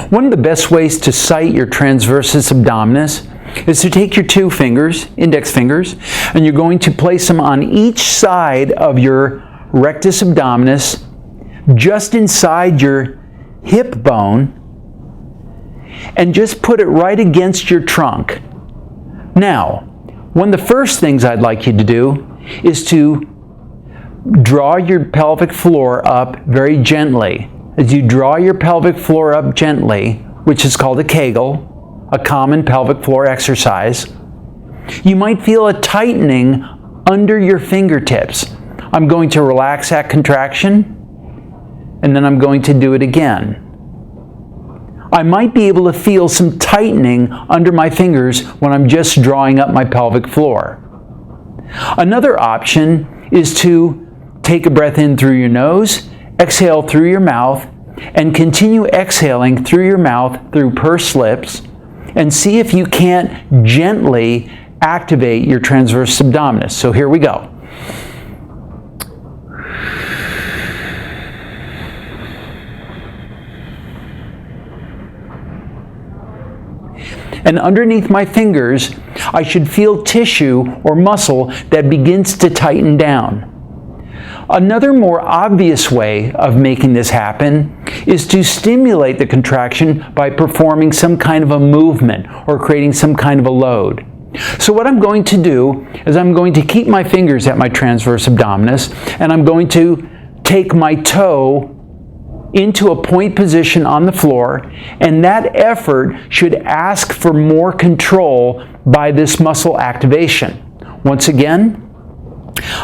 One of the best ways to sight your transversus abdominis is to take your two fingers, index fingers, and you're going to place them on each side of your rectus abdominis, just inside your hip bone, and just put it right against your trunk. Now, one of the first things I'd like you to do is to draw your pelvic floor up very gently. As you draw your pelvic floor up gently, which is called a Kegel, a common pelvic floor exercise, you might feel a tightening under your fingertips. I'm going to relax that contraction, and then I'm going to do it again. I might be able to feel some tightening under my fingers when I'm just drawing up my pelvic floor. Another option is to take a breath in through your nose, exhale through your mouth, and continue exhaling through your mouth through pursed lips, and see if you can't gently activate your transversus abdominis. So here we go. And underneath my fingers, I should feel tissue or muscle that begins to tighten down. Another more obvious way of making this happen is to stimulate the contraction by performing some kind of a movement or creating some kind of a load. So what I'm going to do is I'm going to keep my fingers at my transverse abdominis, and I'm going to take my toe into a point position on the floor, and that effort should ask for more control by this muscle activation. Once again,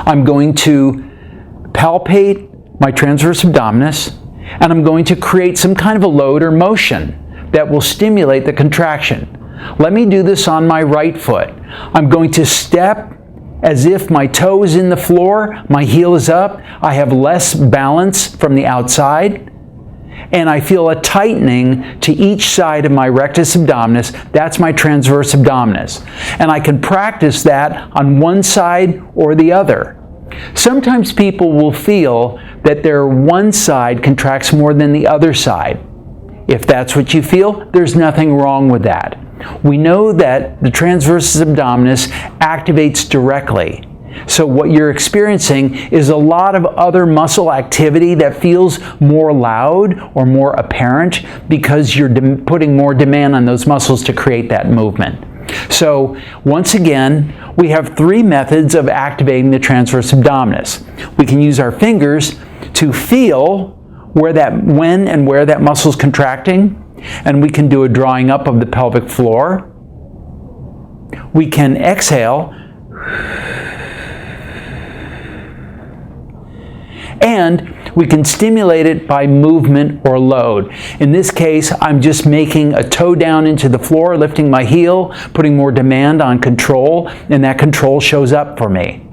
I'm going to palpate my transverse abdominis, and I'm going to create some kind of a load or motion that will stimulate the contraction. Let me do this on my right foot. I'm going to step as if my toe is in the floor, my heel is up, I have less balance from the outside, and I feel a tightening to each side of my rectus abdominis. That's my transverse abdominis. And I can practice that on one side or the other. Sometimes people will feel that their one side contracts more than the other side. If that's what you feel, there's nothing wrong with that. We know that the transversus abdominis activates directly. So what you're experiencing is a lot of other muscle activity that feels more loud or more apparent because you're putting more demand on those muscles to create that movement. So once again, we have three methods of activating the transverse abdominis. We can use our fingers to feel when and where that muscle is contracting, and we can do a drawing up of the pelvic floor. We can exhale, and we can stimulate it by movement or load. In this case, I'm just making a toe down into the floor, lifting my heel, putting more demand on control, and that control shows up for me.